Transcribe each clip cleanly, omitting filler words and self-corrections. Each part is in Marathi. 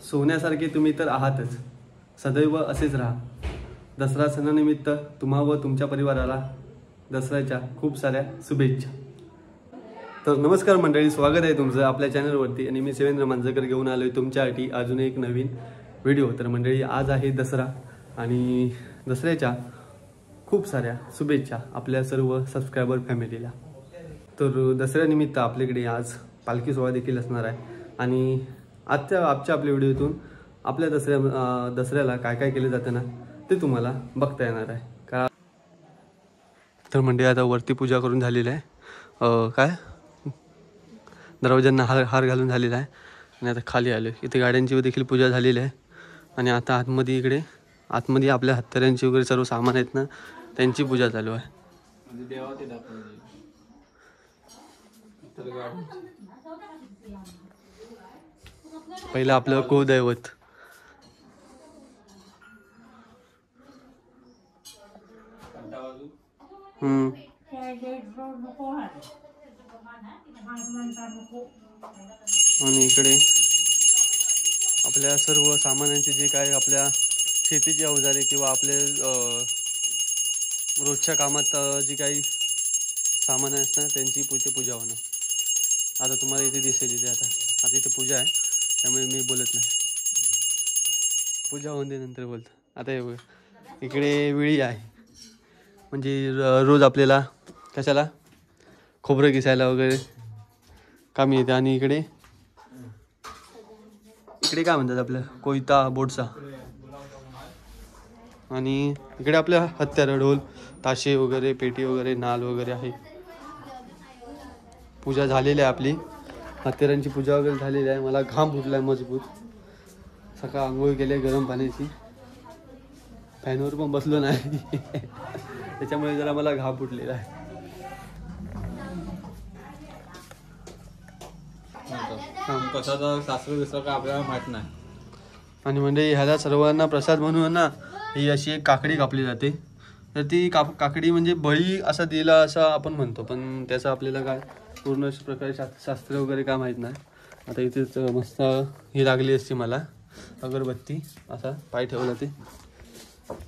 सोन्यासारखे तुम्ही तर आहातच, सदैव असेच राहा. दसरा सणानिमित्त तुम्हा व तुमच्या परिवाराला दसऱ्याच्या खूप साऱ्या शुभेच्छा. तर नमस्कार मंडळी, स्वागत आहे तुमचं आपल्या चॅनलवरती आणि मी सेवेंद्र मांजकर घेऊन आलो आहे तुमच्यासाठी अजून एक नवीन व्हिडिओ. तर मंडळी, आज आहे दसरा आणि दसऱ्याच्या खूप साऱ्या शुभेच्छा आपल्या सर्व सबस्क्रायबर फॅमिलीला. तर दसऱ्यानिमित्त आपल्याकडे आज पालखी सोहळा देखील असणार आहे आणि आजच्या आपल्या व्हिडिओतून आपल्या दसऱ्याला काय काय केलं जातं ना ते तुम्हाला बघता येणार आहे. का तर मंडळी, आता वरती पूजा करून झालेली आहे, काय दरवाज्यांना हार घालून झालेला आहे आणि आता खाली आलो. इथे गाड्यांची देखील पूजा झालेली आहे आणि आता आतमध्ये आपल्या हत्यारांची वगैरे सर्व सामान आहेत ना त्यांची पूजा चालू आहे. पहिलं आपलं कुलदैवत. आणि इकडे आपल्या सर्व सामानांचे जे काय आपल्या शेतीची अवजारे किंवा आपले रोजच्या कामात जी काही सामान आहेत ना त्यांची पूजा होणं. आता तुम्हाला इथे दिसेल. इथे आता इथे पूजा आहे त्यामुळे मी बोलत नाही, पूजा होऊन दे नंतर बोलतो. आता हे बघ, इकडे विळी आहे म्हणजे रोज आपल्याला कशाला खोबरं किसायला वगैरे कामी येते. आणि इकडे काय म्हणतात आपलं कोयता बोटसा. आणि इकडे आपल्या हत्यार, ढोल, ताशे वगैरे, पेटी वगैरे, नाल वगैरे आहे. पूजा झालेली आहे आपली, हत्यारांची पूजा वगैरे झालेली आहे. मला घाम फुटला आहे मजबूत. सकाळ आंघोळ केली गरम पाण्याची, फॅनवर पण बसलो नाही त्याच्यामुळे जरा मला घाम फुटलेला आहे. कशाचा शास्त्र दुसरं काय आपल्याला माहित नाही. आणि म्हणजे ह्याला सर्वांना प्रसाद म्हणून ना ही अशी एक काकडी कापली जाते. तर ती काकडी म्हणजे बळी असा दिला असं आपण म्हणतो, पण त्याचं आपल्याला काय पूर्ण प्रकारे शास्त्र वगैरे काय माहीत नाही. आता इथेच मस्त ही लागली असते मला अगरबत्ती, असा पाय ठेवला ते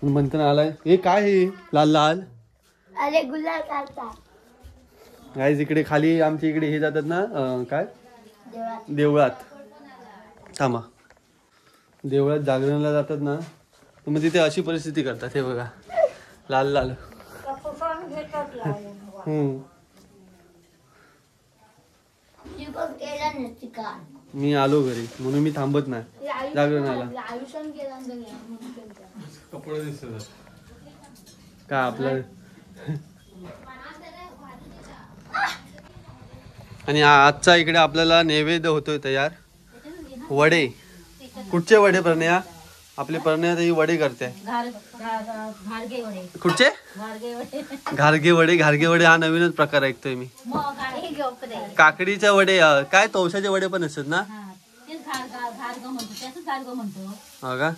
म्हणताना आलाय. हे काय हे लाल लाल? अरे गुलाब. गाईज इकडे खाली आमच्या इकडे हे जातात ना काय देवळात, थांबा, देवळात जागरणाला जातात ना, तर मग तिथे अशी परिस्थिती करतात. हे बघा लाल लाल. मी आलो घरी म्हणून मी थांबत नाही जागरणाला. कपडे दिसतात का आपलं. आणि आजचा इकडे आपल्याला नैवेद्य होतोय तयार. वडे. कुठचे वडे प्रणया? आपले प्रणया ही वडे करते. कुठचे? घारगे वडे हा नवीनच प्रकार ऐकतोय मी. काकडीचे वडे, काय तवशाचे वडे पण असतात ना? हो का?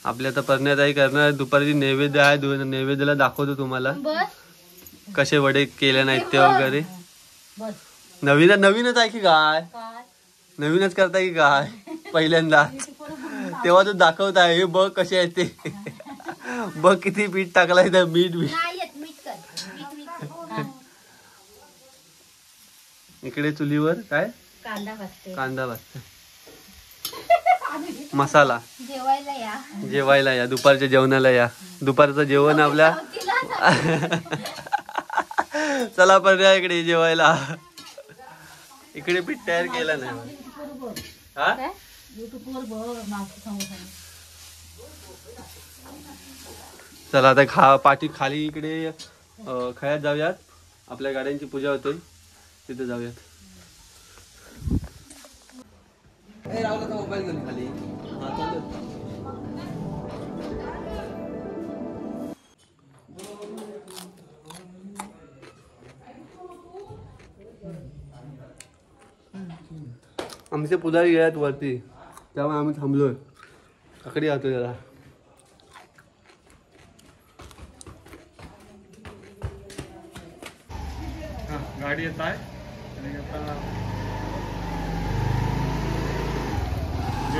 आपल्या आता प्रणयाताई करणार दुपारी नैवेद्य आहे. नैवेद्याला दाखवतो तुम्हाला कसे वडे केले नाहीत ते वगैरे. नवीनच आहे की काय? नवीनच करताय की काय पहिल्यांदा? तेव्हा तू दाखवताय. हे बघ कसे आहे ते बघ किती पीठ टाकलाय तर मीठ. इकडे चुलीवर काय कांदा भाजते. मसाला. जेवायला या दुपारच्या जेवणाला या. दुपारचं जेवण आपल्या चला पर्या इकडे जेवायला. इकडे पीठ तयार केला नाही. चला आता पाठी खाली इकडे खयात जाऊयात. आपल्या गाड्यांची पूजा होते तिथे जाऊयात. मोबाईल घेऊन खाली आमचे पुजारी गेल्यात वरती, त्यामुळे आम्ही थांबलोय. काकडी आहोत त्याला. गाडी येत आहे आणि आता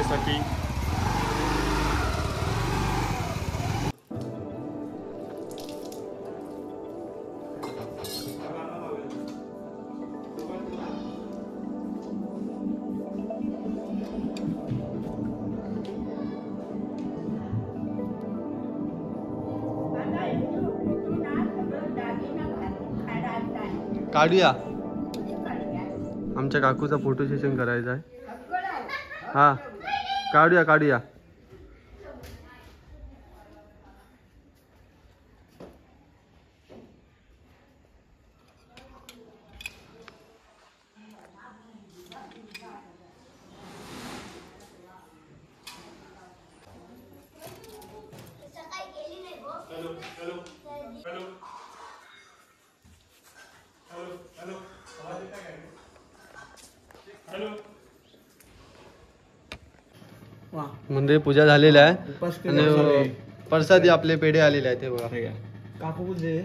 पूजेसाठी. काढूया. आमच्या काकूचा फोटो सेशन करायचा आहे. हा काढूया काढूया. म्हणजे पूजा झालेली आहे आणि प्रसादी आपले पेढे आलेले आहेत. ते बघा काकू दे.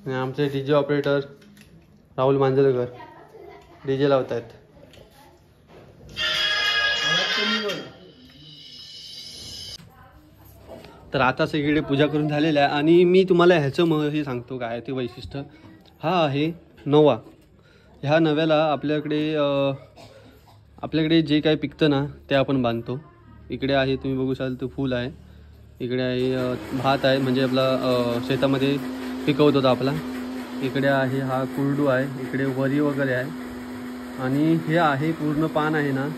आणि आमचे DJ operator Rahul Manjrekar DJ लावतात. तर आता सगळीकडे पूजा करून झालेलं आहे आणि मी तुम्हाला ह्याचं हे सांगतो काय ते वैशिष्ट्य. हा आहे नवा. ह्या नव्याला आपल्याकडे जे काही पिकतं ना ते आपण बांधतो. इकडे आहे तुम्ही बघू शकाल ते फूल आहे. इकडे आहे भात आहे म्हणजे आपला शेतामध्ये पिकवतो आपला. इकडे आहे हा कुरडू आहे. इकडे वरी वगैरे आहे. आणि हे आहे पूर्ण पान आहे ना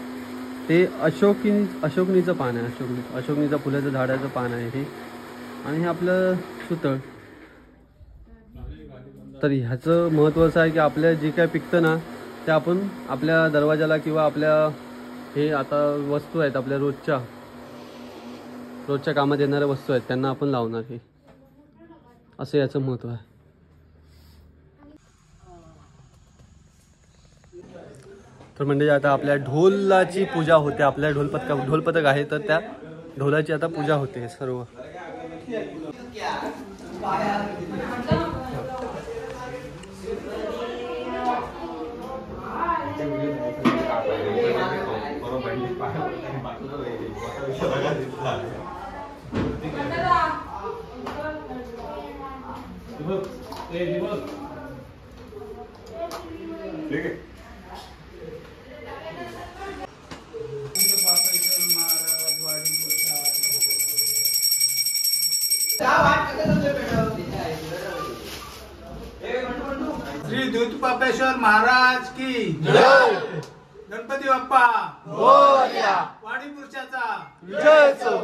ते अशोकनीचं पान आहे. अशोकनीचं फुलाचं झाडाचं पान आहे हे. आणि हे आपलं सुतळ. तर ह्याचं महत्त्व असं आहे की आपल्या जे काय पिकतं ना ते आपण आपल्या दरवाजाला किंवा आपल्या हे आता वस्तू आहेत आपल्या रोजच्या कामात येणाऱ्या वस्तू आहेत त्यांना आपण लावणार. हे असं याचं महत्त्व आहे. तर म्हणजे आता आपल्या ढोलाची पूजा होते. आपल्या ढोलपथक आहे तर त्या ढोलाची आता पूजा होते सर्व. श्री दूधपापेश्वर महाराज की जय. गणपती बाप्पा मोरया. वाडी पुरुषाचा विजय असो.